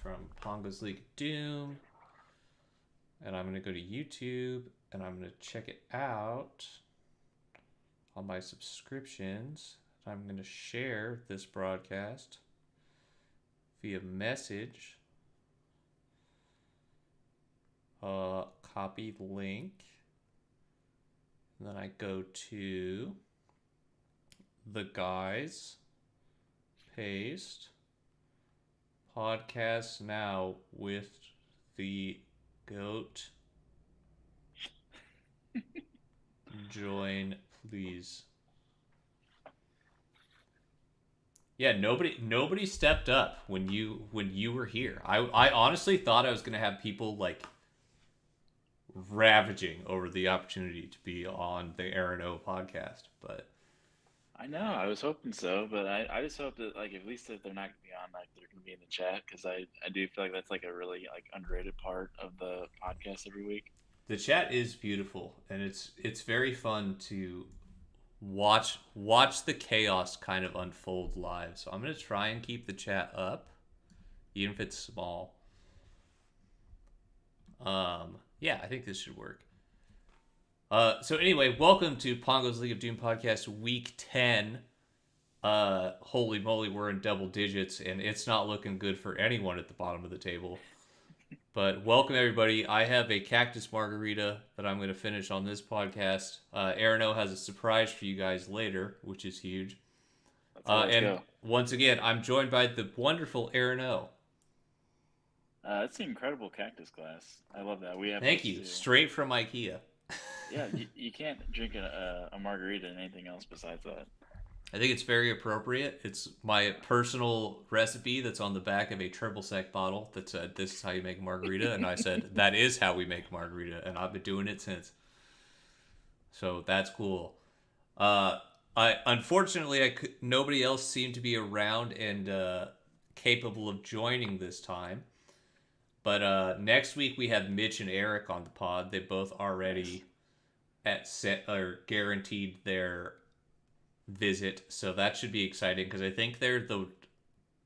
from Pongo's League of Doom. And I'm going to go to YouTube and I'm going to check it out on my subscriptions. I'm going to share this broadcast via message. Copy link. And then I go to the guys, paste, podcast now with the goat. Join, please. Yeah, nobody stepped up when you were here. I honestly thought I was gonna have people like ravaging over the opportunity to be on the Aaron O podcast, but I know, I was hoping so, but I just hope that like at least if they're not gonna be on, like they're gonna be in the chat because I do feel like that's like a really like underrated part of the podcast every week. the chat is beautiful and it's very fun to watch the chaos kind of unfold live. So I'm gonna try and keep the chat up, even if it's small. Yeah, I think this should work. So anyway, welcome to Pongo's League of Doom podcast, week 10. Holy moly, we're in double digits, and it's not looking good for anyone at the bottom of the table. But welcome everybody. I have a cactus margarita that I'm going to finish on this podcast. Aaron O has a surprise for you guys later, which is huge. Let's And go. once again, I'm joined by the wonderful Aaron O. It's an incredible cactus glass. I love that. We have Thank those you. too. Straight from IKEA. Yeah, you can't drink a margarita and anything else besides that. I think it's very appropriate. It's my personal recipe that's on the back of a triple sec bottle that said, "This is how you make a margarita," and I said, "That is how we make margarita," and I've been doing it since. So that's cool. I unfortunately nobody else seemed to be around and capable of joining this time. But next week we have Mitch and Eric on the pod. They both already at set or guaranteed their visit, so that should be exciting because I think they're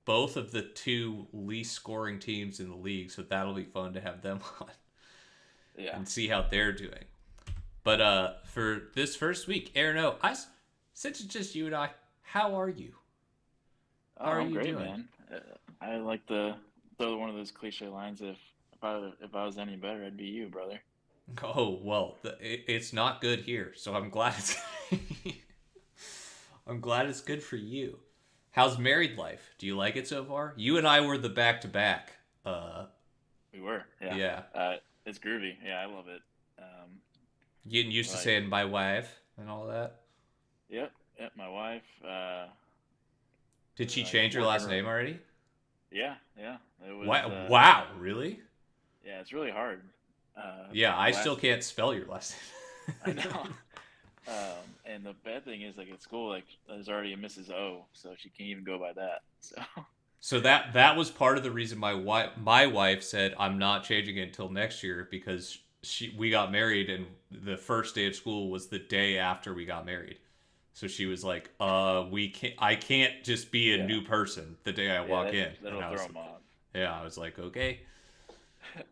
both of the two least scoring teams in the league, so that'll be fun to have them on and see how they're doing. But for this first week, Aaron O, since it's just you and I, how are you? How are you great, doing, man? I like to throw one of those cliche lines. If I was any better, I'd be you, brother. Oh well, it's not good here, so I'm glad it's. I'm glad it's good for you. How's married life? Do you like it so far? You and I were the back-to-back. We were, yeah. Yeah. It's groovy. Yeah, I love it. Getting used to saying my wife and all that. Yep, my wife. Did she change her last name already? Yeah. It was, wow, really? Yeah, it's really hard. Yeah, I still can't spell your last name. I know. And the bad thing is, like at school, like there's already a Mrs. O, so she can't even go by that. So that was part of the reason my wife said I'm not changing it until next year because we got married and the first day of school was the day after we got married. So she was like, I can't just be a new person the day I walk in. That'll throw them off. Yeah, I was like, okay.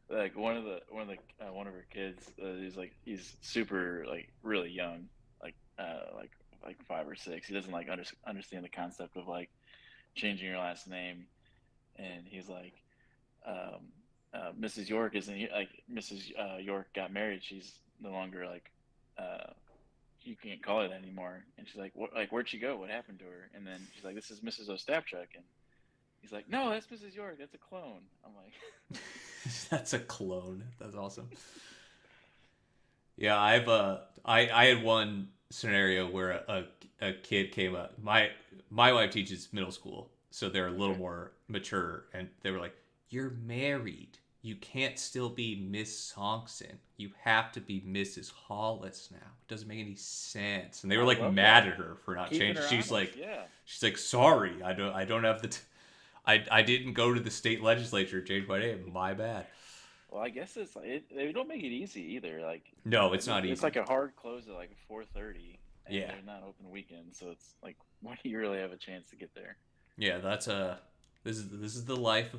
Like one of her kids, he's super like really young, like 5 or 6. He doesn't like understand the concept of like changing your last name, and he's like, Mrs. York isn't like Mrs. York got married. She's no longer like you can't call it anymore. And she's like, what? Like, where'd she go? What happened to her? And then she's like, this is Mrs. Ostapchuk. And he's like, no, that's Mrs. York. That's a clone. I'm like, that's a clone. That's awesome. Yeah, I had one scenario where a kid came up. My wife teaches middle school, so they're a little more mature, and they were like, "You're married. You can't still be Miss Songson. You have to be Mrs. Hollis now. It doesn't make any sense." And they were like mad at her for not changing. She's like, "Sorry, I don't have the I didn't go to the state legislature to change my name. My bad." Well, I guess it's like they don't make it easy either. Like no, it's not easy. It's like a hard close at like 4:30. Yeah, they're not open weekends, so it's like, when do you really have a chance to get there? Yeah, that's this is the life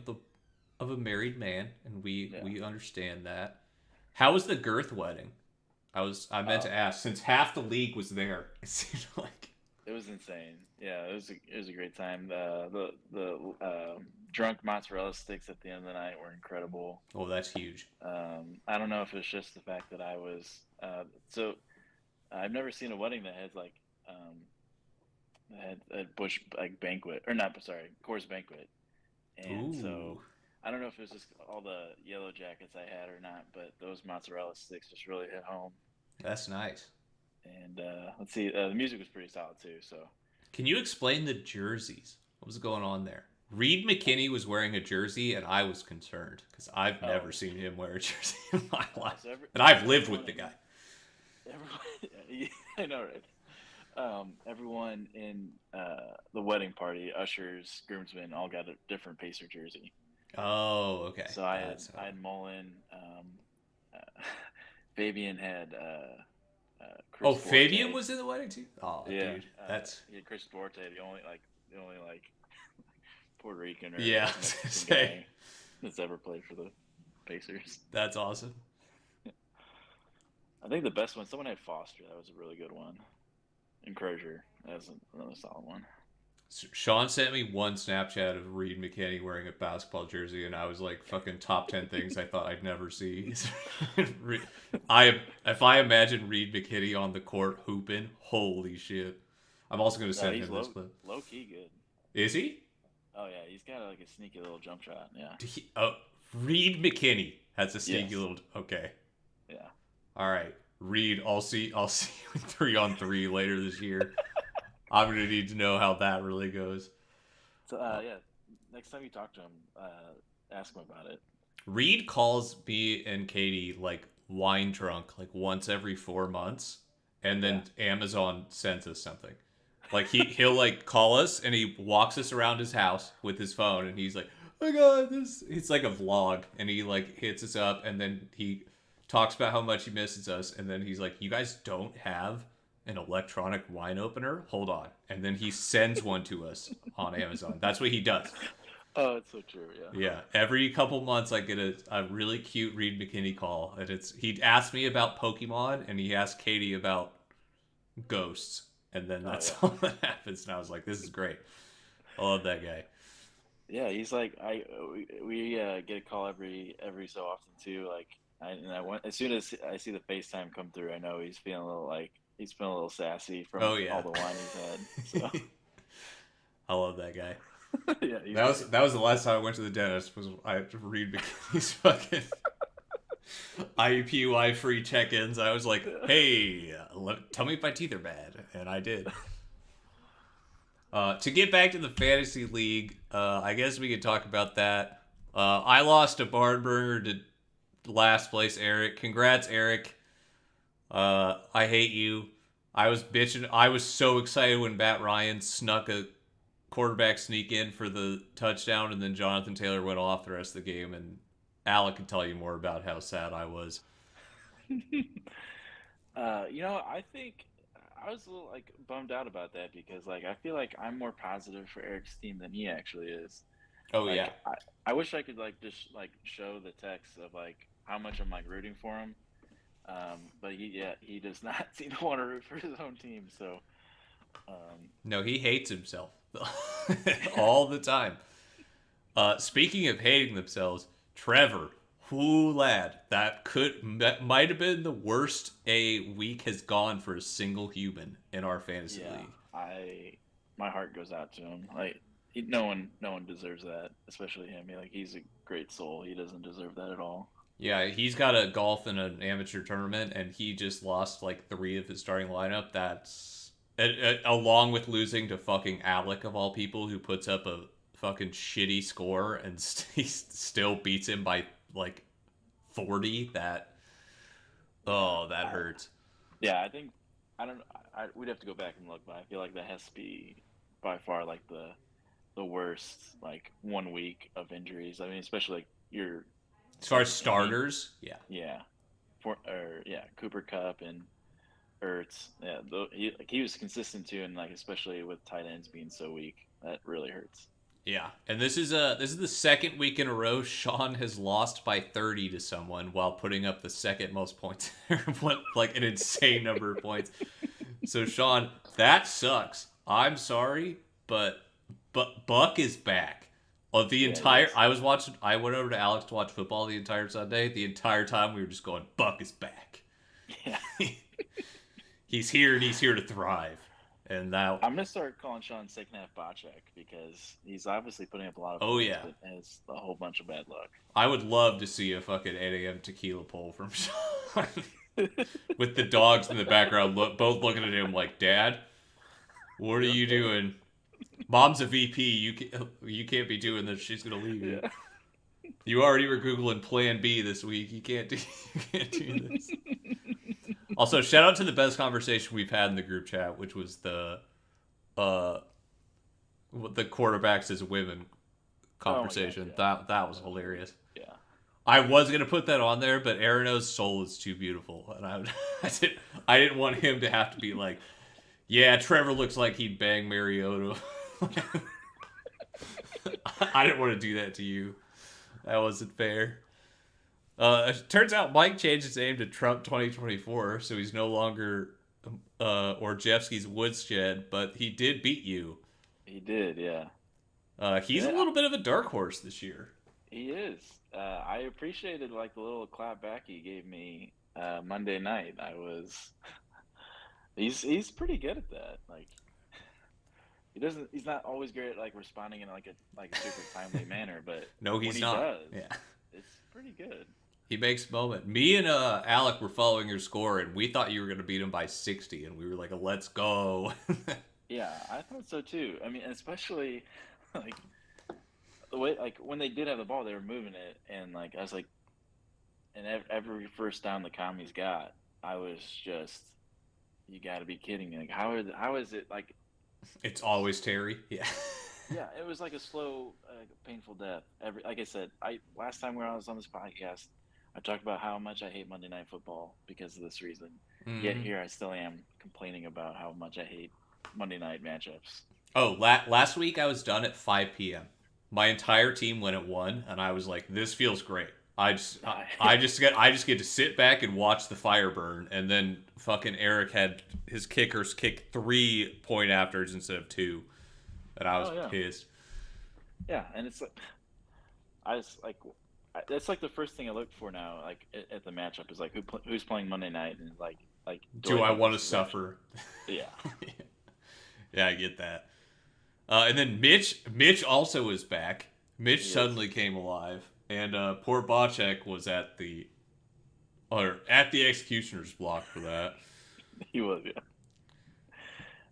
of a married man, and Yeah. we understand that. How was the Girth wedding? I meant Uh, to ask since half the league was there. It seemed like. it was insane. Yeah, it was a great time. The drunk mozzarella sticks at the end of the night were incredible. Oh, that's huge. I don't know if it's just the fact that I was so I've never seen a wedding that has like had a bush like banquet or not sorry course banquet, and so Ooh, I don't know if it was just all the yellow jackets I had or not, but those mozzarella sticks just really hit home. that's nice. And let's see, the music was pretty solid too. So Can you explain the jerseys? What was going on there? Reed McKinney was wearing a jersey, and I was concerned because I've oh never seen him wear a jersey in my life, so and I've lived everyone with the guy. everyone I know right. Everyone in the wedding party, ushers, groomsmen, all got a different Pacer jersey. Oh, okay. So That's I had Mullen, uh, Fabian had Oh, Chris Fabian Duarte. was in the wedding too. Oh, Yeah, dude, that's he had Chris Duarte, the only like Puerto Rican or yeah. I was gonna Mexican say guy that's ever played for the Pacers. that's awesome. I think the best one, someone had Foster. That was a really good one. And Crozier, that's another solid one. Sean sent me one Snapchat of Reed McKinney wearing a basketball jersey, and I was like, "Fucking top 10 things I thought I'd never see." I if I imagine Reed McKinney on the court hooping, holy shit! I'm also gonna No, send he's him this clip. low key good. Is he? Oh yeah, he's got like a sneaky little jump shot. Yeah. Oh, Reed McKinney has a sneaky Yes. little. Okay, Yeah. all right, Reed. I'll see you 3-on-3 later this year. I'm gonna need to know how that really goes. So Uh, yeah, next time you talk to him, ask him about it. Reed calls me and Katie like wine drunk like once every 4 months, and Yeah. then Amazon sends us something. Like he'll like call us and he walks us around his house with his phone and he's like, "Oh my god, this." It's like a vlog, and he like hits us up and then he talks about how much he misses us, and then he's like, "You guys don't have an electronic wine opener? Hold on," and then he sends one to us on Amazon. That's what he does. Oh, it's so true. Yeah. Yeah, every couple months I get a really cute Reed McKinney call, and it's he asked me about Pokemon and he asked Katie about ghosts, and then Oh that's yeah. all that happens. And I was like, this is great. I love that guy. Yeah, he's like we get a call every so often too. Like and I want as soon as I see the FaceTime come through, I know he's feeling a little like he's feeling a little sassy from Oh all yeah, the wine he's had. So I love that guy. yeah, he's great. That was the last time I went to the dentist. Was I had to Reed McKinney's fucking IUPUI free check-ins. I was like, hey, tell me if my teeth are bad, and I did. To get back to the fantasy league, I guess we could talk about that. I lost a barn burner to last place Eric. Congrats, Eric. I hate you. I was bitching. I was so excited when Matt Ryan snuck a quarterback sneak in for the touchdown, and then Jonathan Taylor went off the rest of the game. And Alec can tell you more about how sad I was. I think I was a little like bummed out about that because like I feel like I'm more positive for Eric's team than he actually is. Oh yeah, Like I wish I could like just like show the text of like how much I'm like rooting for him. But he does not seem to want to root for his own team. So no, he hates himself all the time. Speaking of hating themselves, Trevor, whoo lad, that might have been the worst a week has gone for a single human in our fantasy yeah, league. my heart goes out to him. Like no one deserves that, especially him. He's a great soul. He doesn't deserve that at all. Yeah, he's got a golf in an amateur tournament, and he just lost like 3 of his starting lineup. That's along with losing to fucking Alec of all people, who puts up a fucking shitty score and he still beats him by like 40. Yeah, That hurts. yeah. I think I don't. We'd have to go back and look, but I feel like that has to be by far like the worst like 1 week of injuries. I mean, especially like your As far as second inning. starters, yeah. Yeah, Cooper Cup and Ertz. Yeah, he was consistent too, and like especially with tight ends being so weak, that really hurts. Yeah, and this is the second week in a row Sean has lost by 30 to someone while putting up the second most points. What like an insane number of points. So Sean, that sucks. I'm sorry, but Buck is back. Of the Yeah, he entire is. I went over to Alex to watch football the entire Sunday. The entire time we were just going, Buck is back. Yeah. He's here and he's here to thrive. And that I'm gonna start calling Sean second half Bocek because he's obviously putting up a lot of oh points, yeah. but has a whole bunch of bad luck. I would love to see a fucking 8 a.m. tequila pull from Sean. With the dogs in the background both looking at him like, Dad, what are you doing? Mom's a VP. You can't be doing this. She's gonna leave you. Yeah. You already were googling Plan B this week. You can't do this. Also, shout out to the best conversation we've had in the group chat, which was the quarterbacks as women conversation. Oh yeah. That was hilarious. Yeah. I was gonna put that on there, but Arano's soul is too beautiful, and I didn't want him to have to be like, yeah, Trevor looks like he'd bang Mariota. I didn't want to do that to you. That wasn't fair. It turns out Mike changed his name to Trump 2024, so he's no longer Orjevsky's Woodshed, but he did beat you. He did, yeah. He's a little bit of a dark horse this year. He is. I appreciated like the little clap back he gave me Monday night. He's pretty good at that. Like he's not always great at like responding in like a super timely manner, but no, he's when not. He does, yeah, it's pretty good. He makes moment. Me and Alec were following your score, and we thought you were going to beat him by 60, and we were like, "Let's go." Yeah, I thought so too. I mean, especially like the way like when they did have the ball, they were moving it, and like I was like, and every first down the commies got, I was just, you got to be kidding me! Like how is it like? It's always Terry. Yeah. Yeah, it was like a slow, painful death. Like I said, last time when I was on this podcast, I talked about how much I hate Monday Night Football because of this reason. Mm-hmm. Yet here I still am complaining about how much I hate Monday night matchups. Oh, last week I was done at 5 p.m. My entire team went at 1, and I was like, "This feels great." I just get to sit back and watch the fire burn, and then fucking Eric had his kickers kick 3-point afters instead of 2, and I was pissed. Yeah, and it's like I was like, that's like the first thing I look for now. Like at the matchup is like who's playing Monday night, and like do I want to suffer? Yeah. Yeah, I get that. And then Mitch also is back. Mitch suddenly came alive, and poor Bocek was at the executioner's block for that. He was, yeah.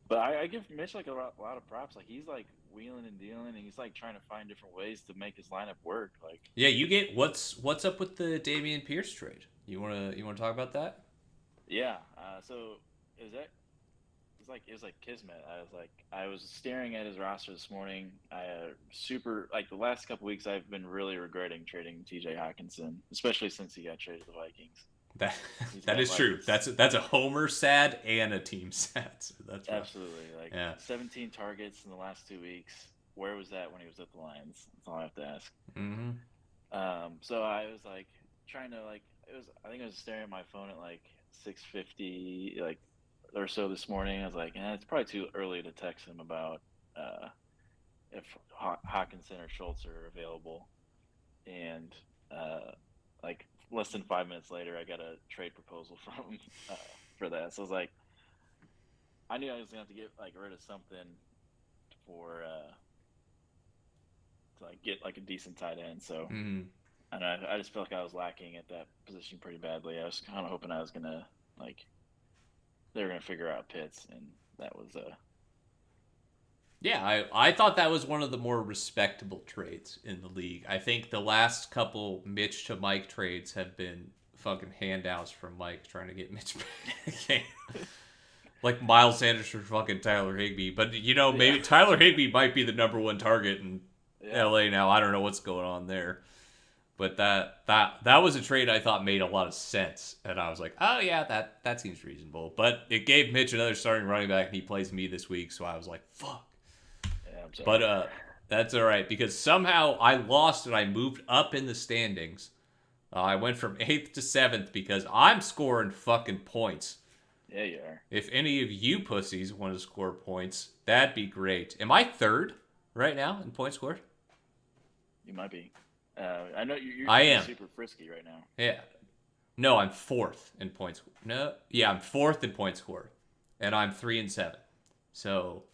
But I give Mitch like a lot of props. Like he's like wheeling and dealing, and he's like trying to find different ways to make his lineup work. Like yeah, you get what's up with the Damian Pierce trade? You wanna talk about that? Yeah. So it was like kismet. I was staring at his roster this morning. Super like the last couple weeks I've been really regretting trading T.J. Hawkinson, especially since he got traded to the Vikings. That is true. That's a homer sad and a team sad. So that's absolutely like 17 targets in the last 2 weeks. Where was that when he was at the Lions? That's all I have to ask. Mm-hmm. So I was like trying to like I think I was staring at my phone at like 6:50 like or so this morning. I was like, it's probably too early to text him about if Hawkinson or Schultz are available. And like less than 5 minutes later, I got a trade proposal from for that. So I was like, I knew I was gonna have to get like rid of something for to like get like a decent tight end. So and I just felt like I was lacking at that position pretty badly. I was kind of hoping I was gonna like they were gonna figure out Pitts, and that was yeah, I thought that was one of the more respectable trades in the league. I think the last couple Mitch to Mike trades have been fucking handouts from Mike trying to get Mitch back. Like Miles Sanders for fucking Tyler Higbee. But, maybe Tyler Higbee might be the number one target in LA now. I don't know what's going on there. But that was a trade I thought made a lot of sense. And I was like, oh, yeah, that seems reasonable. But it gave Mitch another starting running back, and he plays me this week. So I was like, fuck. Yeah, but That's all right, because somehow I lost and I moved up in the standings. I went from 8th to 7th because I'm scoring fucking points. Yeah, you are. If any of you pussies want to score points, that'd be great. Am I 3rd right now in points scored? You might be. I know you're I am. super frisky right now. Yeah. No, I'm 4th in points. No, yeah, I'm 4th in points scored, and I'm 3 and 7. So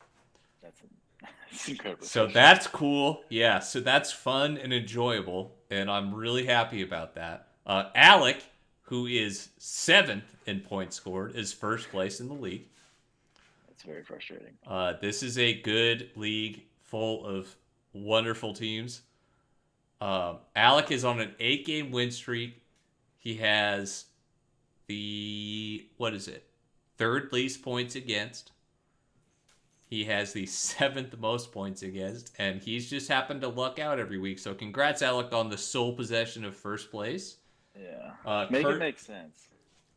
That's incredible. So that's cool. Yeah, so that's fun and enjoyable, and I'm really happy about that. Alec, who is 7th in points scored, is first place in the league. That's very frustrating. This is a good league full of wonderful teams. Alec is on an 8-game win streak. He has the, 3rd least points against. He has the 7th most points against, and he's just happened to luck out every week. So congrats, Alec, on the sole possession of first place. Yeah. Make it make sense.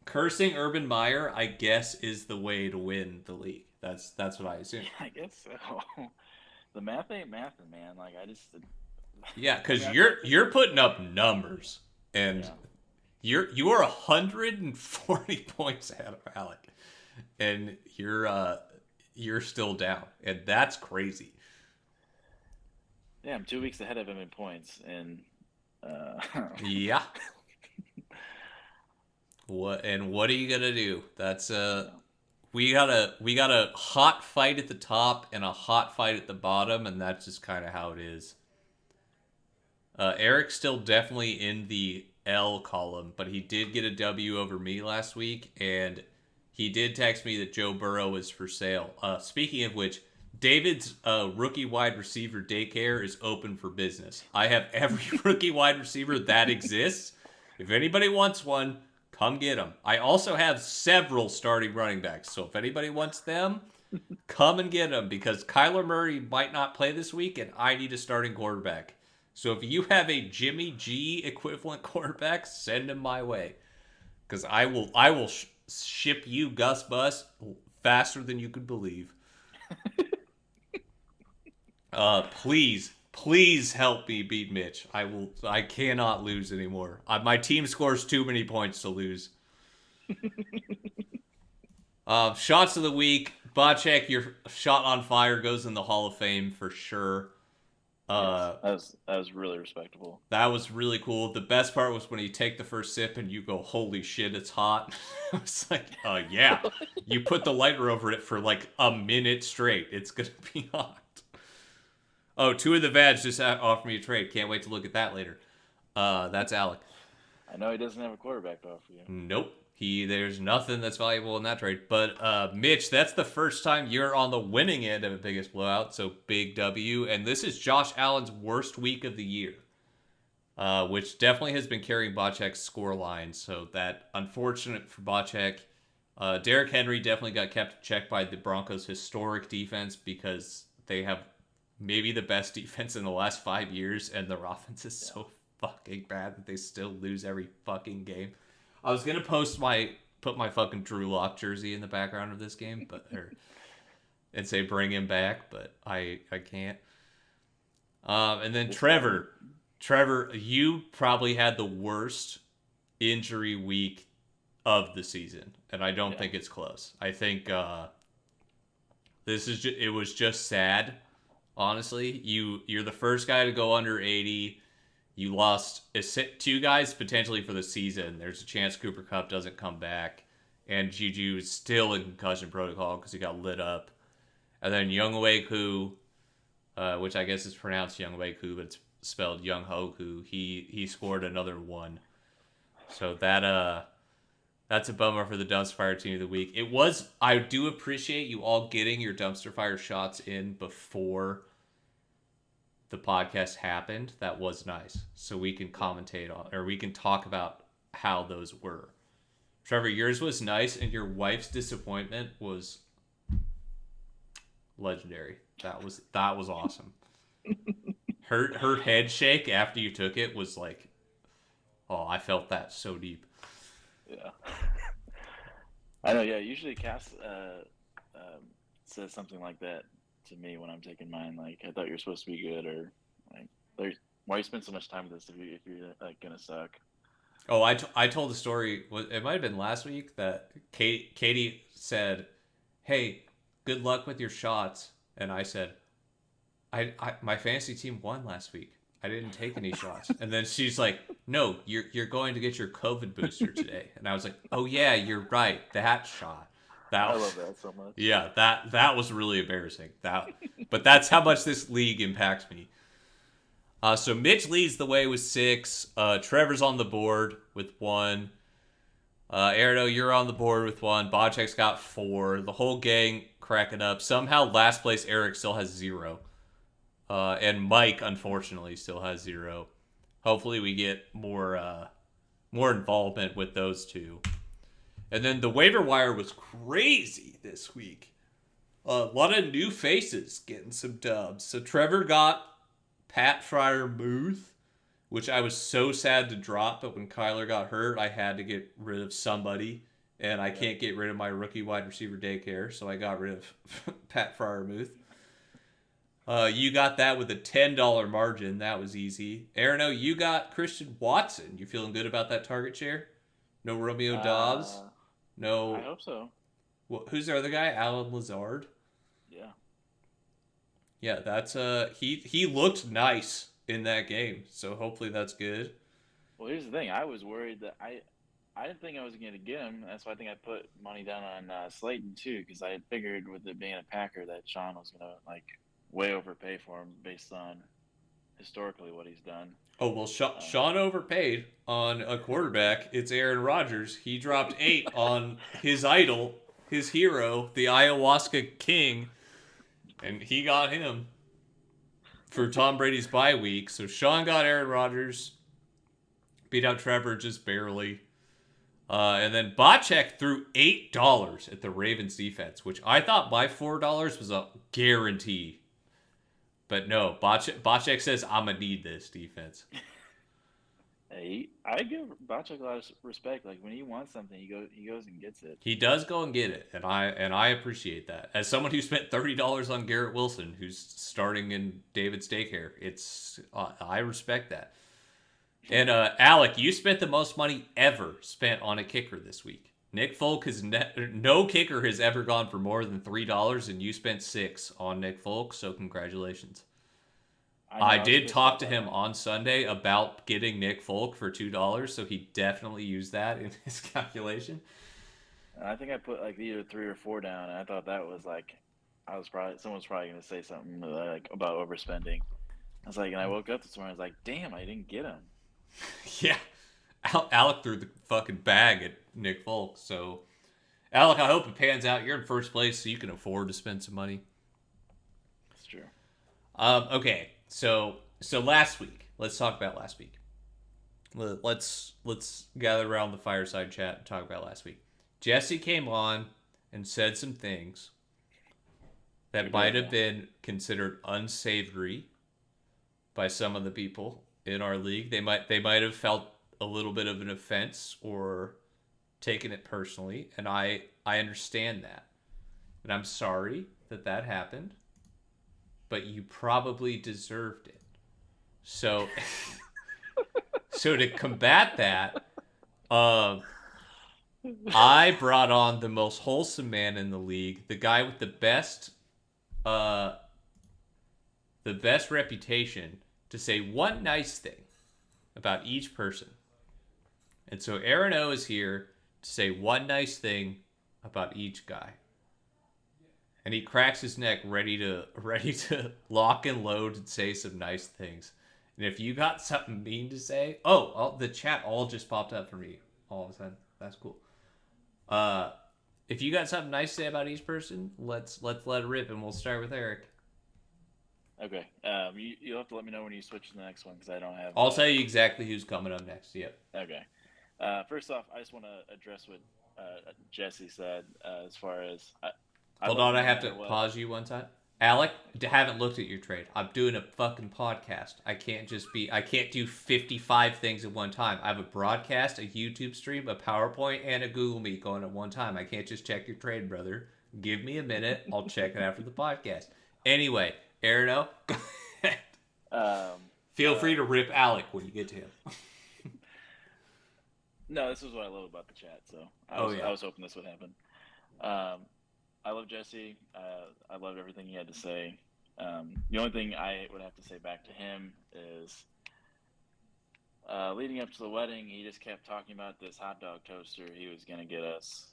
Cursing Urban Meyer, I guess, is the way to win the league. That's what I assume. I guess so. The math ain't mathing, man. Like, I just... Yeah, because you're putting up numbers, and you are 140 points ahead of Alec, and you're still down, and that's crazy. Yeah, I'm 2 weeks ahead of him in points, and yeah. What are you gonna do? That's we got a hot fight at the top and a hot fight at the bottom, and that's just kind of how it is. Eric's still definitely in the L column, but he did get a W over me last week, and he did text me that Joe Burrow is for sale. Speaking of which, David's rookie wide receiver daycare is open for business. I have every rookie wide receiver that exists. If anybody wants one, come get them. I also have several starting running backs, so if anybody wants them, come and get them, because Kyler Murray might not play this week, and I need a starting quarterback. So if you have a Jimmy G equivalent quarterback, send him my way, because I will ship you Gus Bus faster than you could believe. Please help me beat Mitch. I cannot lose anymore. My team scores too many points to lose. Shots of the week. Bocek, your shot on fire goes in the Hall of Fame for sure. Yes, that was really respectable. That was really cool. The best part was when you take the first sip and you go, holy shit, it's hot. It's like, yeah. You put the lighter over it for like a minute straight. It's going to be hot. Oh, two of the Vads just offered me a trade. Can't wait to look at that later. That's Alec. I know he doesn't have a quarterback to offer you. Nope. There's nothing that's valuable in that trade. But Mitch, that's the first time you're on the winning end of a biggest blowout, so big W. And this is Josh Allen's worst week of the year, which definitely has been carrying Bocek's score line. So that unfortunate for Bocek. Derrick Henry definitely got kept in check by the Broncos' historic defense, because they have maybe the best defense in the last 5 years, and their offense is so fucking bad that they still lose every fucking game. I was gonna put my fucking Drew Lock jersey in the background of this game, and say bring him back, but I can't. And then Trevor, you probably had the worst injury week of the season, and I don't think it's close. I think it was just sad. Honestly, you're the first guy to go under 80. You lost 2 guys potentially for the season. There's a chance Cooper Kupp doesn't come back. And Juju is still in concussion protocol because he got lit up. And then Younghoe, which I guess is pronounced Younghoe, but it's spelled Younghoe. He scored another 1. So that's a bummer for the dumpster fire team of the week. I do appreciate you all getting your dumpster fire shots in before the podcast happened. That was nice. So we can commentate on, or we can talk about how those were. Trevor, yours was nice, and your wife's disappointment was legendary. That was awesome. Her head shake after you took it was like, oh, I felt that so deep. Yeah. I know, yeah. Usually Cass says something like that to me when I'm taking mine. Like, I thought you were supposed to be good, or like, why you spend so much time with this if you're like gonna suck? Oh, I told the story. It might have been last week that Katie said, "Hey, good luck with your shots," and I said, I my fantasy team won last week. I didn't take any shots." And then she's like, "No, you're going to get your COVID booster today." And I was like, "Oh yeah, you're right. That shot. I That love that so much. yeah, that was really embarrassing. But that's how much this league impacts me. So Mitch leads the way with 6. Trevor's on the board with 1. Erdo, you're on the board with 1. Bocek's got 4. The whole gang cracking up. Somehow last place Eric still has 0. And Mike, unfortunately, still has 0. Hopefully we get more involvement with those two. And then the waiver wire was crazy this week. A lot of new faces getting some dubs. So Trevor got Pat Fryer-Muth, which I was so sad to drop, but when Kyler got hurt, I had to get rid of somebody, and I can't get rid of my rookie wide receiver daycare, so I got rid of Pat Fryer-Muth. You got that with a $10 margin. That was easy. Aaron, you got Christian Watson. You feeling good about that target share? No Romeo Dobbs? No. I hope so. Who's the other guy? Alan Lazard? Yeah. Yeah, that's he looked nice in that game, so hopefully that's good. Well, here's the thing. I was worried that I didn't think I was going to get him. That's why I think I put money down on Slayton too, because I had figured with it being a Packer that Sean was going to like way overpay for him based on historically what he's done. Oh well, Sean overpaid on a quarterback. It's Aaron Rodgers. He dropped 8 on his idol, his hero, the ayahuasca king, and he got him for Tom Brady's bye week. So Sean got Aaron Rodgers, beat out Trevor just barely. And then Bocek threw $8 at the Ravens defense, which I thought my $4 was a guarantee. But no, Bocek says, I'm going to need this defense. Hey, I give Bocek a lot of respect. Like, when he wants something, he goes and gets it. He does go and get it, and I appreciate that. As someone who spent $30 on Garrett Wilson, who's starting in David's daycare, I respect that. And Alec, you spent the most money ever spent on a kicker this week. Nick Folk no kicker has ever gone for more than $3, and you spent $6 on Nick Folk. So congratulations. I did talk to him on Sunday about getting Nick Folk for $2, so he definitely used that in his calculation. I think I put like either 3 or 4 down, and I thought that was like, someone's probably going to say something like about overspending. I was like, and I woke up this morning, I was like, damn, I didn't get him. Yeah. Alec threw the fucking bag at Nick Folk. So, Alec, I hope it pans out. You're in first place, so you can afford to spend some money. That's true. Okay. So last week. Let's talk about last week. Let's gather around the fireside chat and talk about last week. Jesse came on and said some things that might have been considered unsavory by some of the people in our league. They might have felt a little bit of an offense or taken it personally, and I understand that. And I'm sorry that happened, but you probably deserved it. So so to combat that, I brought on the most wholesome man in the league, the guy with the best reputation to say one nice thing about each person. And so Aaron O is here to say one nice thing about each guy. And he cracks his neck ready to lock and load and say some nice things. And if you got something mean to say, the chat all just popped up for me all of a sudden. That's cool. If you got something nice to say about each person, let's let it rip, and we'll start with Eric. Okay. You'll have to let me know when you switch to the next one, because I don't have... I'll tell you exactly who's coming up next. Yep. Okay. First off, I just want to address what Jesse said as far as... Hold on, I have to pause you one time. Alec, haven't looked at your trade. I'm doing a fucking podcast. I can't do 55 things at one time. I have a broadcast, a YouTube stream, a PowerPoint, and a Google Meet going at one time. I can't just check your trade, brother. Give me a minute. I'll check it after the podcast. Anyway, Arno, Um, feel free to rip Alec when you get to him. no, this is what I love about the chat. So Oh yeah. I was hoping this would happen. Um, I love Jesse. I loved everything he had to say. The only thing I would have to say back to him is leading up to the wedding, he just kept talking about this hot dog toaster he was going to get us.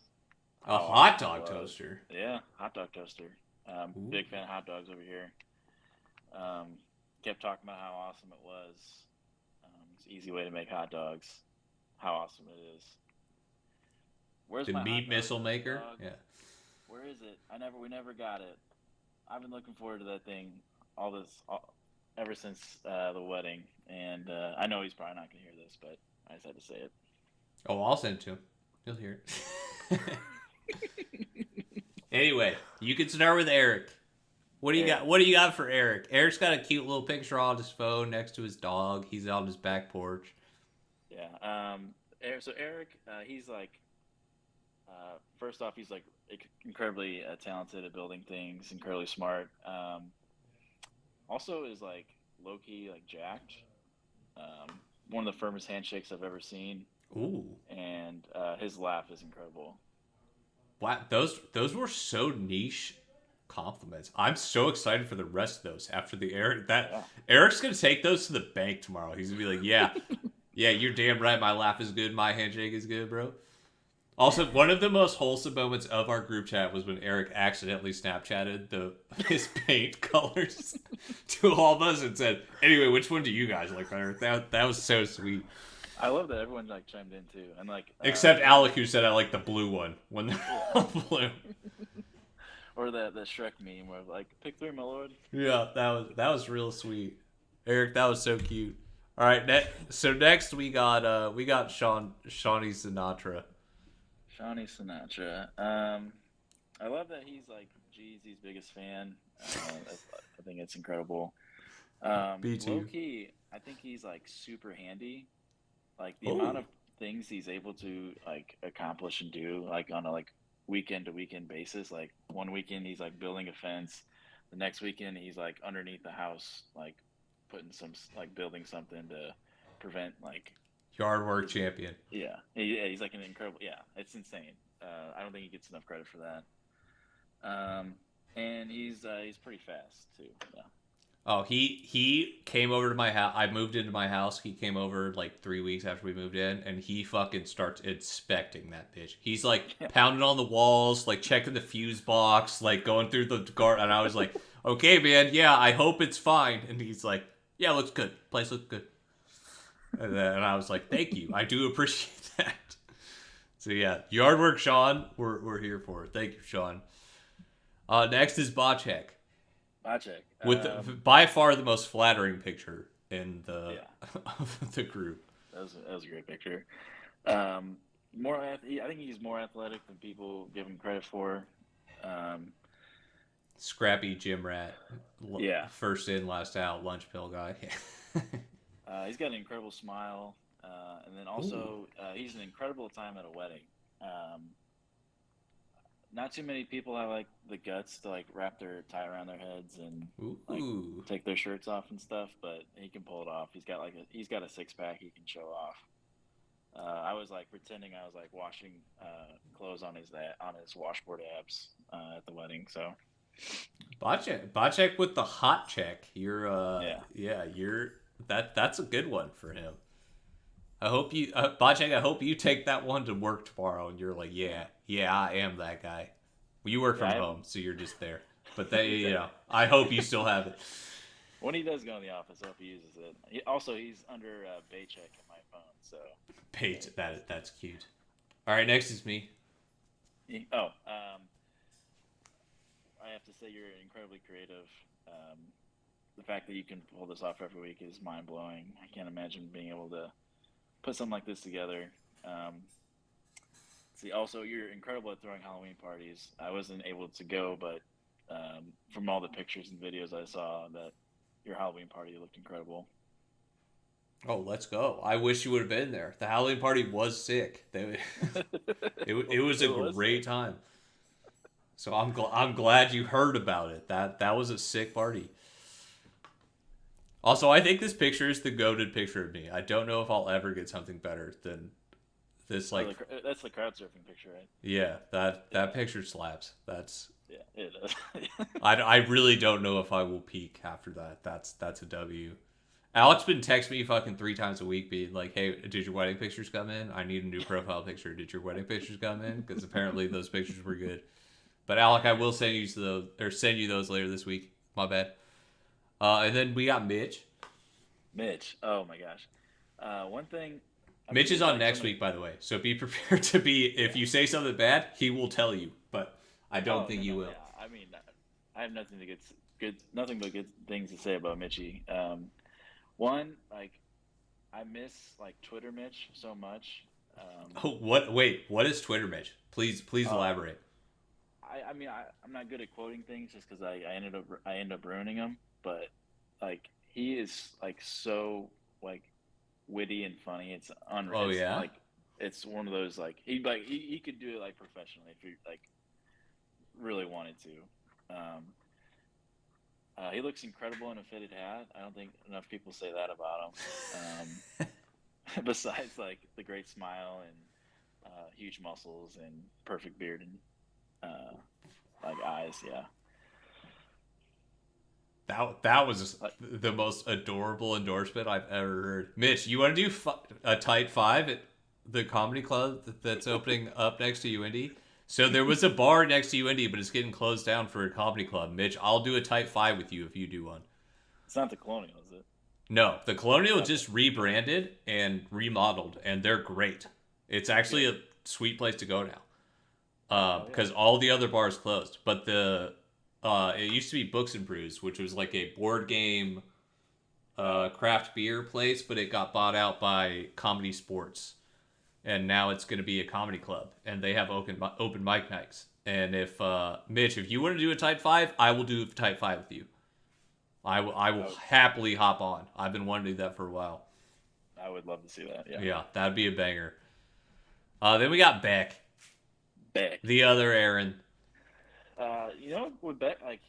A How hot awesome it dog was. toaster. Yeah, hot dog toaster. Ooh. Big fan of hot dogs over here. Kept talking about how awesome it was. It's an easy way to make hot dogs. How awesome it is. Where's The my meat hot dog, missile maker. dog? Yeah. Where is it? We never got it. I've been looking forward to that thing ever since the wedding, and I know he's probably not gonna hear this, but I just had to say it. Oh, I'll send it to him. He'll hear it. Anyway, you can start with Eric. What do you got? What do you got for Eric? Eric's got a cute little picture on his phone next to his dog. He's out on his back porch. Yeah. So Eric, he's like, first off, he's like incredibly talented at building things, incredibly smart. Also is like low key like jacked. One of the firmest handshakes I've ever seen. Ooh. And his laugh is incredible. Wow, those were so niche compliments. I'm so excited for the rest of those after the Eric. Eric's gonna take those to the bank tomorrow. He's gonna be like, yeah, yeah, you're damn right. My laugh is good. My handshake is good, bro. Also, one of the most wholesome moments of our group chat was when Eric accidentally Snapchatted his paint colors to all of us and said, "Anyway, which one do you guys like better?" That was so sweet. I love that everyone like chimed in too, and like except Alec, who said I like the blue one when they're all blue. Or the Shrek meme where like pick three, my lord. Yeah, that was real sweet, Eric. That was so cute. All right, so next we got Shawnee Sinatra. Shawnee Sinatra. I love that he's like Jeezy's biggest fan. I think it's incredible. Me too. Low key, I think he's like super handy. Like the amount of things he's able to like accomplish and do like on a like weekend to weekend basis. Like one weekend he's like building a fence, the next weekend he's like underneath the house like putting some like building something to prevent like yard work champion. Yeah, he's like an incredible. Yeah, it's insane. I don't think he gets enough credit for that. And he's pretty fast too. Yeah. Oh, he came over to my house. I moved into my house. He came over like 3 weeks after we moved in, and he fucking starts inspecting that bitch. He's like pounding on the walls, like checking the fuse box, like going through the guard. And I was like, "Okay, man, yeah, I hope it's fine." And he's like, "Yeah, looks good. Place looks good." And I was like, "Thank you. I do appreciate that." So yeah, yard work, Sean. We're here for it. Thank you, Sean. Next is Bocek. Bocek. With by far the most flattering picture in of the group. That was a great picture. I think he's more athletic than people give him credit for. Scrappy gym rat. Yeah. First in, last out, lunch pill guy. He's got an incredible smile, and then also he's an incredible time at a wedding. Not too many people have like the guts to like tie around their heads and like take their shirts off and stuff, but he can pull it off. He's got a six pack he can show off. I was like pretending I was like washing clothes on his washboard abs at the wedding. So Bocek with the hot check. That's a good one for him. I hope you, Bocek, I hope you take that one to work tomorrow and you're like, yeah, I am that guy. Well, you work from home, so you're just there. But I hope you still have it. When he does go in the office, I hope he uses it. He's under Baycheck in my phone, so. That's cute. All right, next is me. I have to say you're incredibly creative. The fact that you can pull this off every week is mind blowing. I can't imagine being able to put something like this together. Also, you're incredible at throwing Halloween parties. I wasn't able to go, but from all the pictures and videos I saw, that your Halloween party looked incredible. Oh, let's go. I wish you would have been there. The Halloween party was sick. It was a great time. So I'm glad you heard about it. That was a sick party. Also, I think this picture is the goated picture of me. I don't know if I'll ever get something better than this. Oh, Like, that's the crowd surfing picture, right? yeah, that Yeah, picture slaps. That's yeah, it does. I really don't know if I will peak after that. That's a W. Alex been texting me fucking 3 times a week, being like, "Hey, did your wedding pictures come in? I need a new profile picture. Did your wedding pictures come in? Because apparently those pictures were good." But Alec, I will send you those or send you those later this week. My bad. And then we got Mitch. Mitch, oh my gosh. One thing, I mean, Mitch is there's on like so next many. week, by the way. So be prepared to be. If Yeah. you say something bad, he will tell you. But I don't Oh think no, you no, will. yeah. I mean, I have nothing to nothing but good things to say about Mitchie. One, like, I miss like Twitter Mitch so much. Um, Oh, what? Wait, what is Twitter, Mitch? Please oh, elaborate. I mean, I'm not good at quoting things just because I end up ruining them. But like, he is like so like witty and funny. Oh It's yeah. like it's one of those like he could do it like professionally if he like really wanted to. He looks incredible in a fitted hat. I don't think enough people say that about him. Besides like the great smile and huge muscles and perfect beard and like eyes, yeah. That was Like, the most adorable endorsement I've ever heard. Mitch, you want to do a tight five at the comedy club that's opening up next to UND? So there was a bar next to UND, but it's getting closed down for a comedy club. Mitch, I'll do a tight five with you if you do one. it's not the Colonial, is it? No, the Colonial Okay, just rebranded and remodeled, and they're great. It's actually good. a sweet place to go now. Oh yeah. Because all the other bars closed. But the it used to be Books and Brews, which was like a board game craft beer place, but it got bought out by Comedy Sports, and now it's going to be a comedy club, and they have open mic nights. And if Mitch, if you want to do a type five, I will do a type five with you. I will I would, happily hop on. I've been wanting to do that for a while. I would love to see that. Yeah. Yeah, that'd be a banger. Then we got Beck, Beck. the other Aaron. You know, with Beck, like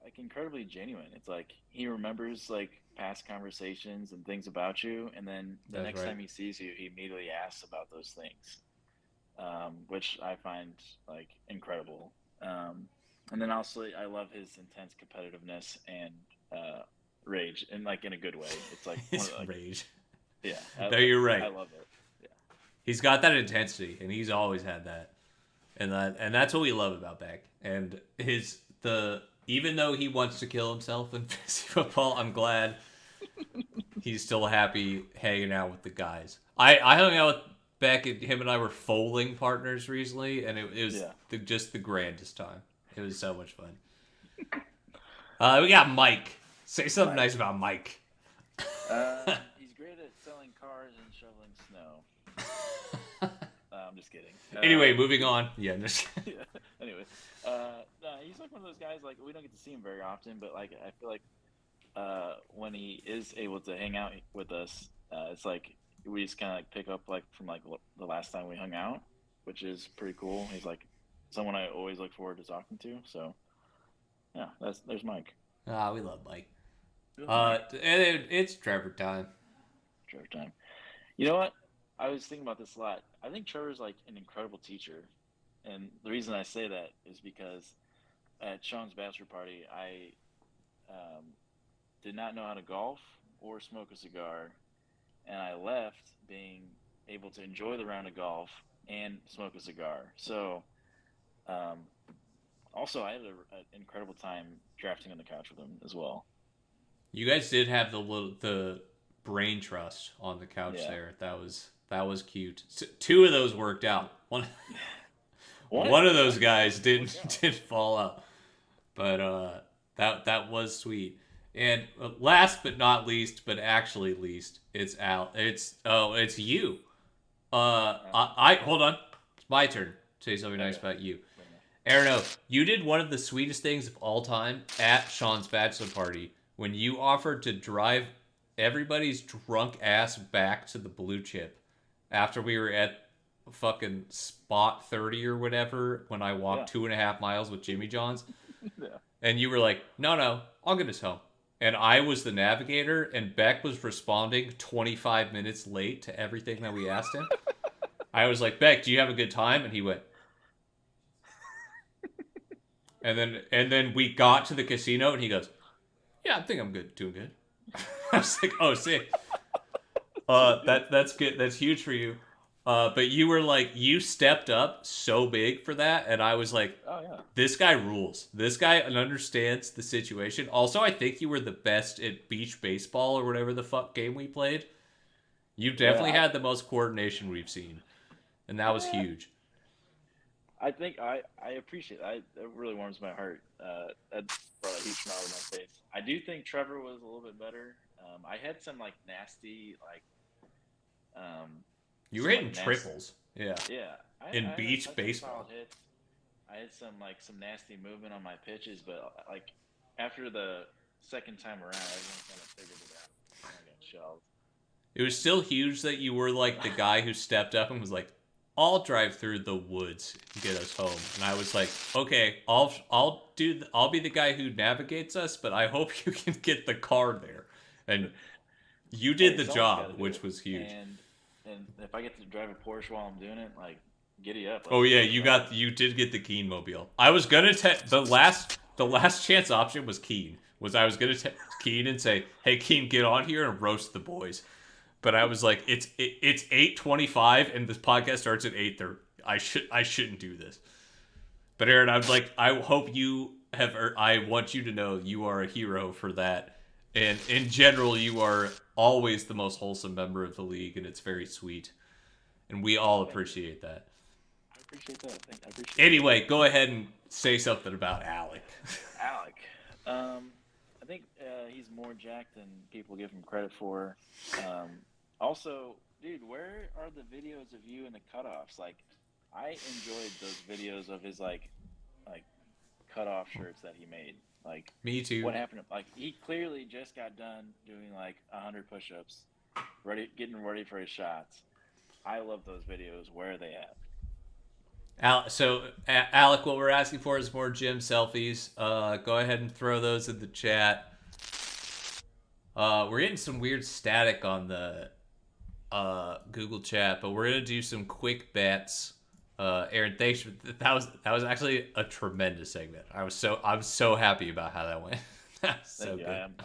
like incredibly genuine. It's like he remembers like past conversations and things about you, and then the That's next right. time he sees you, he immediately asks about those things, which I find like incredible. And then also, I love his intense competitiveness and rage, and like in a good way. It's like one His of the, like rage. yeah, No, you're I right. love it. Yeah, He's got that intensity, and he's always had that. And that's what we love about Beck. And his the even though he wants to kill himself in fantasy football, I'm glad he's still happy hanging out with the guys. I hung out with Beck, and him and I were foaling partners recently, and it was yeah. just the grandest time. It was so much fun. We got Mike. Say something nice Mike. about Mike. He's great at selling cars and shoveling snow. I'm just kidding. Anyway, moving on. Yeah, Yeah. Anyway, no, he's like one of those guys. Like we don't get to see him very often, but like I feel like when he is able to hang out with us, it's like we just kind of like pick up like from like the last time we hung out, which is pretty cool. He's like someone I always look forward to talking to. So yeah, there's Mike. we love Mike. Mike. And it's Trevor time. Trevor time. You know what? I was thinking about this a lot. I think Trevor's like an incredible teacher, and the reason I say that is because at Sean's bachelor party, I um, did not know how to golf or smoke a cigar, and I left being able to enjoy the round of golf and smoke a cigar. So, um, also, I had an incredible time drafting on the couch with him as well. You guys did have the brain trust on the couch Yeah. there. That was cute. Two of those worked out. One One, one of those one guys didn't didn't work out. did fall out, but that was sweet. And last but not least, but actually least, it's Al. It's you. I hold on. It's my turn. Say something nice Okay. about you. Arno, you did one of the sweetest things of all time at Sean's bachelor party when you offered to drive everybody's drunk ass back to the blue chip after we were at fucking spot 30 or whatever when I Yeah. walked 2.5 miles with Jimmy John's. Yeah. And you were like, no, I'll get us home. And I was the navigator, and Beck was responding 25 minutes late to everything that we asked him. I was like, Beck, do you have a good time? And he went. And then we got to the casino, and he goes, yeah, I think I'm good, doing good. I was like, oh, sick. That's good. That's huge for you. But you were like, you stepped up so big for that, and I was like, Oh yeah. this guy rules. This guy understands the situation. Also, I think you were the best at beach baseball or whatever the fuck game we played. You definitely had the most coordination we've seen, and that was huge. I think I appreciate it. It really warms my heart. That brought a huge smile to my face. I do think Trevor was a little bit better. I had some like nasty You were hitting triples, yeah. Yeah, In beach had baseball. solid hits. I had some nasty movement on my pitches, but like after the second time around, everyone kind of figured it out. I got shelved. It was still huge that you were like the guy who stepped up and was like, I'll drive through the woods and get us home. And I was like, okay, I'll be the guy who navigates us, but I hope you can get the car there. And you did the job, which was huge. And if I get to drive a Porsche while I'm doing it, like giddy up. Oh yeah, you did get the Keen mobile. I was gonna the last chance option was Keen. I was gonna Keen and say, hey Keen, get on here and roast the boys. But I was like, it's 8:25 and this podcast starts at 8:30. I shouldn't do this. But Aaron, I hope you have. I want you to know you are a hero for that. And in general, you are always the most wholesome member of the league, and it's very sweet. And we all appreciate that. I appreciate that. I appreciate Anyway, go ahead and say something about Alec. Alec. I think he's more jacked than people give him credit for. Also, dude, where are the videos of you in the cutoffs? Like, I enjoyed those videos of his like cutoff shirts that he made. Like, me too. What happened? Like, he clearly just got done doing like 100 push-ups, getting ready for his shots. I love those videos. Where are they at? Alec, what we're asking for is more gym selfies. Go ahead and throw those in the chat. We're getting some weird static on the Google chat, but we're gonna do some quick bets. Aaron, thanks. That was actually a tremendous segment. I'm so happy about how that went. That's so good. I'm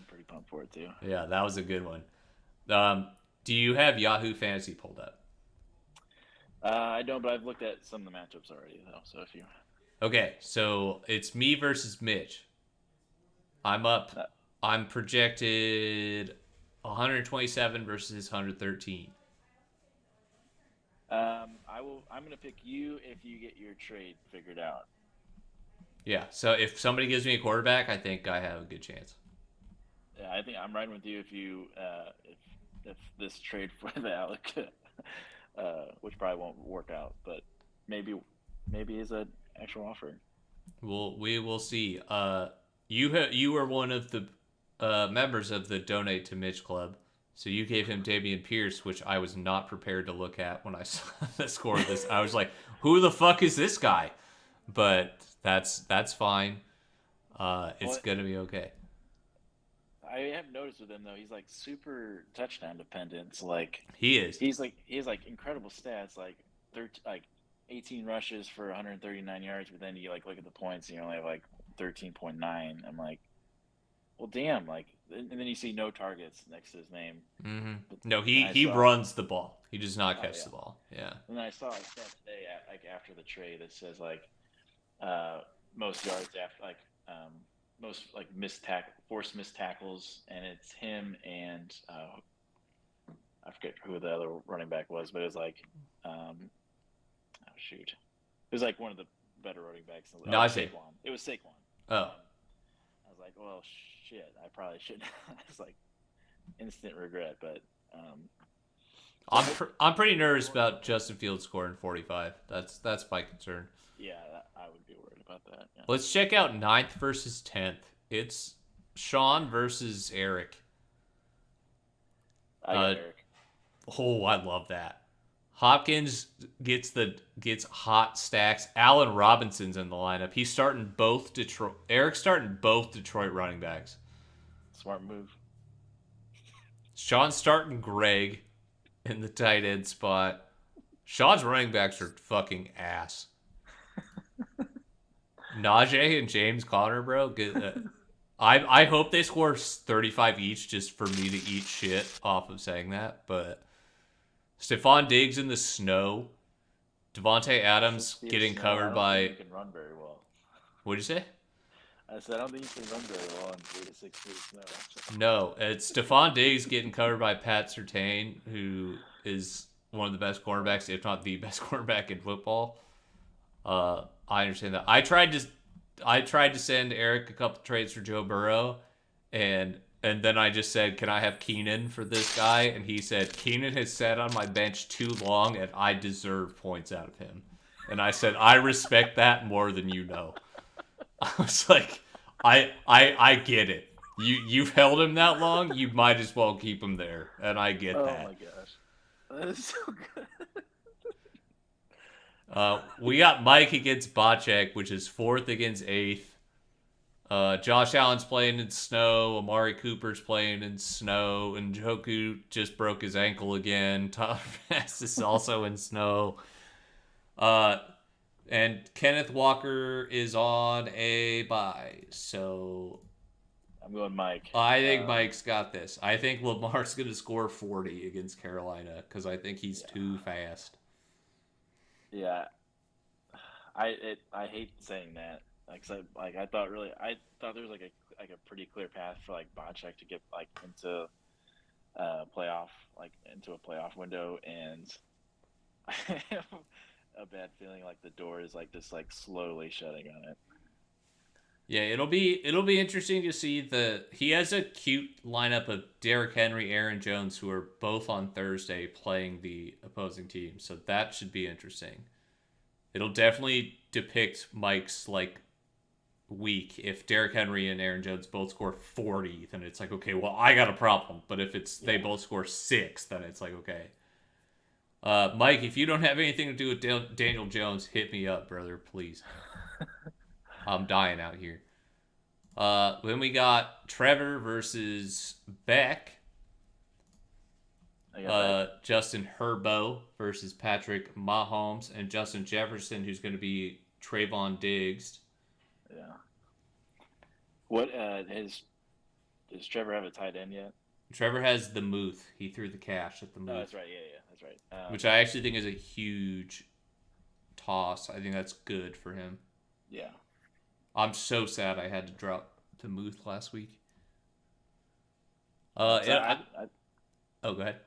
pretty pumped for it too. Yeah, that was a good one. Do you have Yahoo Fantasy pulled up? I don't, but I've looked at some of the matchups already, though. So if you. Okay, so it's me versus Mitch. I'm up. I'm projected 127 versus 113. I'm gonna pick you if you get your trade figured out. Yeah. So if somebody gives me a quarterback, I think I have a good chance. Yeah, I think I'm riding with you if you if this trade for the Alec, which probably won't work out, but maybe is an actual offer. We will see. You were one of the members of the Donate to Mitch Club. So you gave him Dameon Pierce, which I was not prepared to look at when I saw the score of this. I was like, who the fuck is this guy? But that's fine. It's going to be okay. I have noticed with him, though, he's like super touchdown dependent. So, like, he is. He has like incredible stats, like 18 rushes for 139 yards, but then you like look at the points and you only have like 13.9. I'm like, well, damn, like, and then you see no targets next to his name. Mm-hmm. No, he runs the ball. He does not catch the ball. Yeah. And then I saw a stat today, like after the trade, that says like most yards after most like forced missed tackles, and it's him and I forget who the other running back was, but it was like it was like one of the better running backs. Saquon. It was Saquon. Oh. I was like, well, shit, I probably shouldn't. It's like instant regret, but I'm pretty nervous about Justin Fields scoring 45. That's my concern. Yeah, I would be worried about that. Yeah. Let's check out 9th versus 10th. It's Sean versus Eric. I got Eric. Oh, I love that. Hopkins gets hot stacks. Allen Robinson's in the lineup. He's starting both Detroit. Eric's starting both Detroit running backs. Smart move. Sean's starting Greg in the tight end spot. Sean's running backs are fucking ass. Najee and James Conner, bro. Good. I hope they score 35 each just for me to eat shit off of saying that. But Stephon Diggs in the snow. Devontae Adams getting covered by. You can run very well. What'd you say? I said I don't think you can run very well in 3 to 6 feet of snow. No, it's Stephon Diggs getting covered by Pat Surtain, who is one of the best cornerbacks, if not the best cornerback in football. I understand that. I tried to send Eric a couple trades for Joe Burrow, and then I just said, "Can I have Keenan for this guy?" And he said, "Keenan has sat on my bench too long, and I deserve points out of him." And I said, "I respect that more than you know." I was like, I get it. You've held him that long, you might as well keep him there, and I get that. Oh my gosh, that is so good. We got Mike against Bocek, which is 4th against 8th. Josh Allen's playing in snow. Amari Cooper's playing in snow. And Njoku just broke his ankle again. Tyler Bass is also in snow. And Kenneth Walker is on a bye. So I'm going Mike. I think Mike's got this. I think Lamar's going to score 40 against Carolina because I think he's too fast. Yeah. I hate saying that. I thought there was like a pretty clear path for like Bocek to get like into a playoff window, and I have a bad feeling like the door is like just like slowly shutting on it. Yeah, it'll be interesting to see he has a cute lineup of Derrick Henry, Aaron Jones, who are both on Thursday playing the opposing team, so that should be interesting. It'll definitely depict Mike's like week. If Derrick Henry and Aaron Jones both score 40, then it's like, okay, well, I got a problem. But if they both score 6, then it's like, okay. Mike, if you don't have anything to do with Daniel Jones, hit me up, brother, please. I'm dying out here. Then we got Trevor versus Beck. Justin Herbo versus Patrick Mahomes, and Justin Jefferson, who's going to be Trayvon Diggs. Yeah. What does Trevor have a tight end yet? Trevor has the Muth. He threw the cash at the Muth. Oh, that's right. Yeah, that's right. Which I actually think is a huge toss. I think that's good for him. Yeah. I'm so sad I had to drop the Muth last week. Oh, go ahead.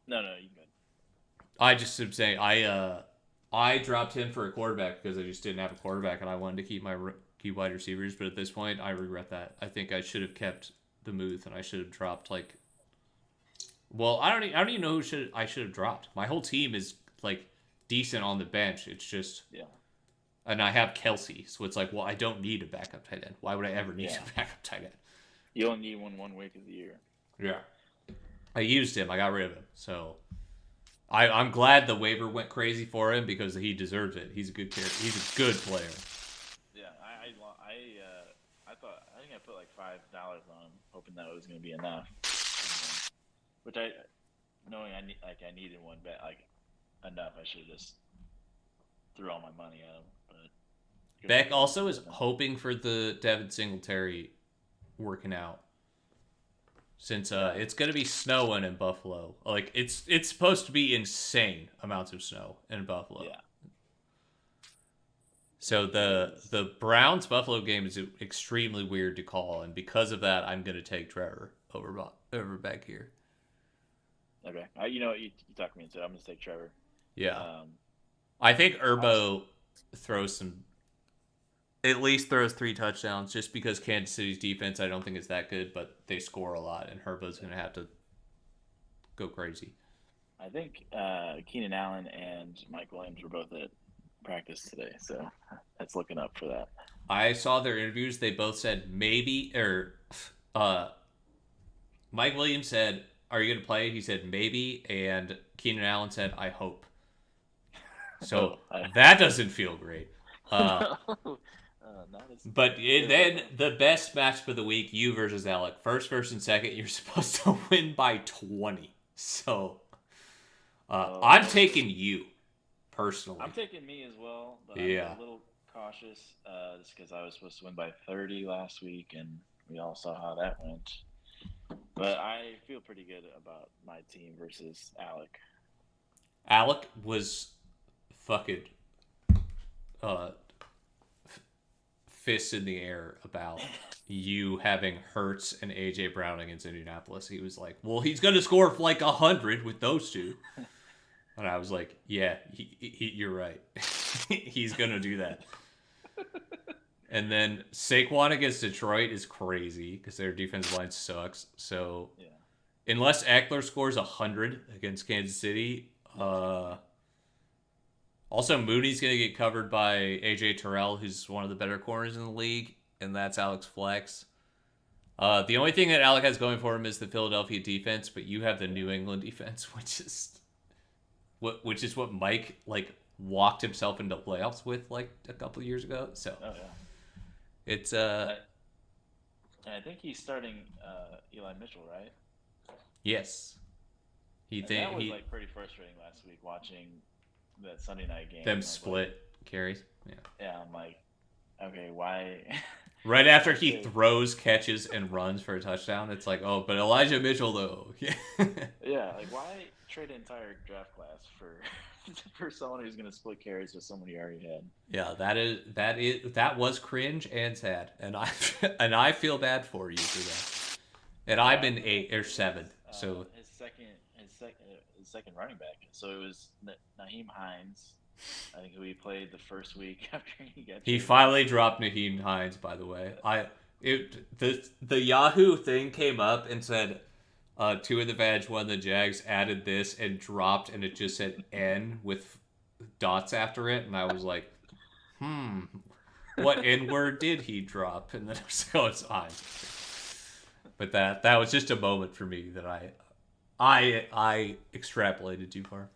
No, you good. I just am saying I dropped him for a quarterback because I just didn't have a quarterback and I wanted to keep my wide receivers. But at this point, I regret that. I think I should have kept the Muth and I should have dropped like. Well, I don't even know who I should have dropped. My whole team is like decent on the bench. It's just and I have Kelsey, so it's like, well, I don't need a backup tight end. Why would I ever need a backup tight end? You only need one week of the year. Yeah. I used him. I got rid of him. So I'm glad the waiver went crazy for him because he deserves it. He's a good character. He's a good player. Yeah, I think I put like $5 on him, hoping that was going to be enough. Which knowing I needed one bet like enough, I should have just threw all my money at him. But Beck also is hoping for the Devin Singletary working out. Since it's going to be snowing in Buffalo. Like, it's supposed to be insane amounts of snow in Buffalo. Yeah. So the Browns-Buffalo game is extremely weird to call, and because of that, I'm going to take Trevor over Beck here. Okay. You talked me into it. I'm going to take Trevor. Yeah. I think Urbo at least throws 3 touchdowns just because Kansas City's defense I don't think is that good, but they score a lot, and Herbo's going to have to go crazy. I think Keenan Allen and Mike Williams were both at practice today, so that's looking up for that. I saw their interviews. They both said maybe, or Mike Williams said, "Are you going to play?" He said maybe, and Keenan Allen said, "I hope." So that doesn't feel great. No. Not as But good. then the best match for the week, you versus Alec. First, first, and second, you're supposed to win by 20. So I'm taking you, personally. I'm taking me as well, but Yeah. I'm a little cautious just because I was supposed to win by 30 last week, and we all saw how that went. But I feel pretty good about my team versus Alec. Alec was fucking fists in the air about you having Hurts and AJ Brown against Indianapolis. He was like, well, he's going to score like 100 with those two. And I was like, yeah, you're right. He's going to do that. And then Saquon against Detroit is crazy because their defensive line sucks. So unless Eckler scores 100 against Kansas City, also Mooney's going to get covered by AJ Terrell, who's one of the better corners in the league, and that's Alex Flex. The only thing that Alec has going for him is the Philadelphia defense, but you have the New England defense, which is what Mike like walked himself into playoffs with like a couple of years ago. So it's and I think he's starting Eli Mitchell, right? Yes. That was like pretty frustrating last week watching that Sunday night game. Them split carries. Yeah. Yeah, I'm like, okay, why? Right after he throws, catches, and runs for a touchdown, it's like, oh, but Elijah Mitchell though. Yeah, like why trade an entire draft class for someone who's gonna split carries with someone you already had? Yeah, that was cringe and sad, and I feel bad for you for that. And I'm in 8 or 7, so his second running back. So it was Naheem Hines, I think, who he played the first week after he got. He finally dropped Naheem Hines, by the way. The Yahoo thing came up and said 2 of the badge, 1 of the Jags added this and dropped, and it just said N with dots after it, and I was like, what N word did he drop? And then I was like, oh, it's Hines. But that was just a moment for me that I extrapolated too far.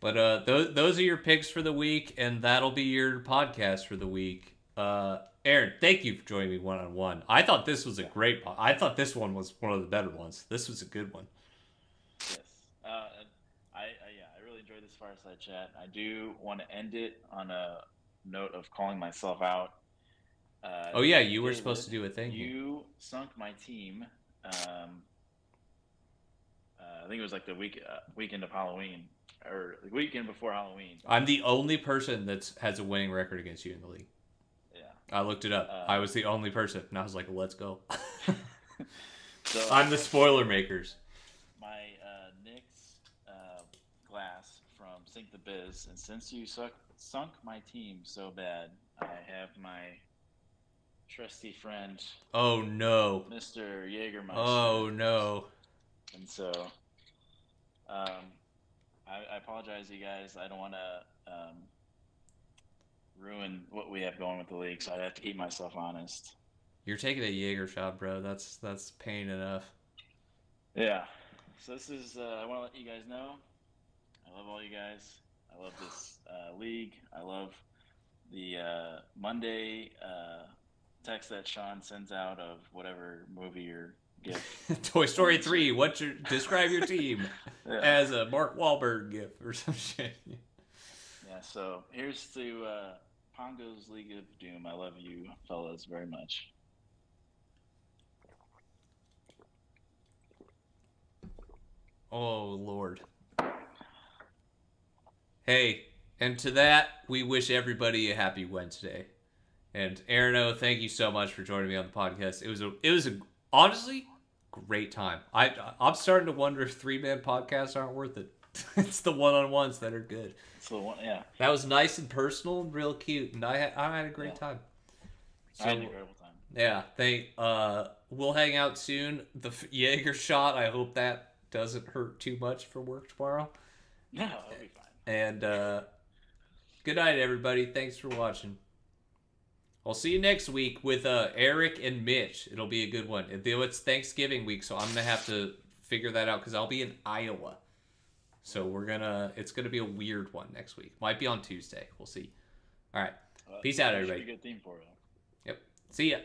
But those are your picks for the week, and that'll be your podcast for the week. Aaron, thank you for joining me one-on-one. I thought this was a great one. I thought this one was one of the better ones. This was a good one. Yes. I really enjoyed this fireside chat. I do want to end it on a note of calling myself out. Oh yeah, you were supposed to do a thing. You sunk my team. I think it was like the weekend of Halloween, or the weekend before Halloween. I'm the only person that has a winning record against you in the league. Yeah. I looked it up. I was the only person, and I was like, let's go. So I'm the spoiler makers. My Knicks glass from Sink the Biz, and since you sunk my team so bad, I have my trusty friend. Oh no. Mr. Jägermeister. Oh no. And so, I apologize, you guys. I don't want to ruin what we have going with the league, so I have to keep myself honest. You're taking a Jaeger shot, bro. That's pain enough. Yeah. So this is. I want to let you guys know. I love all you guys. I love this league. I love the Monday text that Sean sends out of whatever movie or GIF. Toy Story 3. Describe your team as a Mark Wahlberg GIF or some shit. Yeah. So here's to Pongo's League of Doom. I love you, fellas, very much. Oh Lord. Hey, and to that we wish everybody a happy Wednesday. And Aaron, thank you so much for joining me on the podcast. It was a honestly great time. I'm starting to wonder if 3-man podcasts aren't worth it. It's the one-on-ones that are good. It's the one, yeah. That was nice and personal and real cute, and I had a great time. So, I had an incredible time. Yeah, we'll hang out soon. The Jaeger shot, I hope that doesn't hurt too much for work tomorrow. No, it'll be fine. And good night, everybody. Thanks for watching. I'll see you next week with Eric and Mitch. It'll be a good one. It's Thanksgiving week, so I'm going to have to figure that out because I'll be in Iowa. So it's gonna be a weird one next week. Might be on Tuesday. We'll see. All right. Peace out, That should be everybody. a good theme for it. Yep. See ya.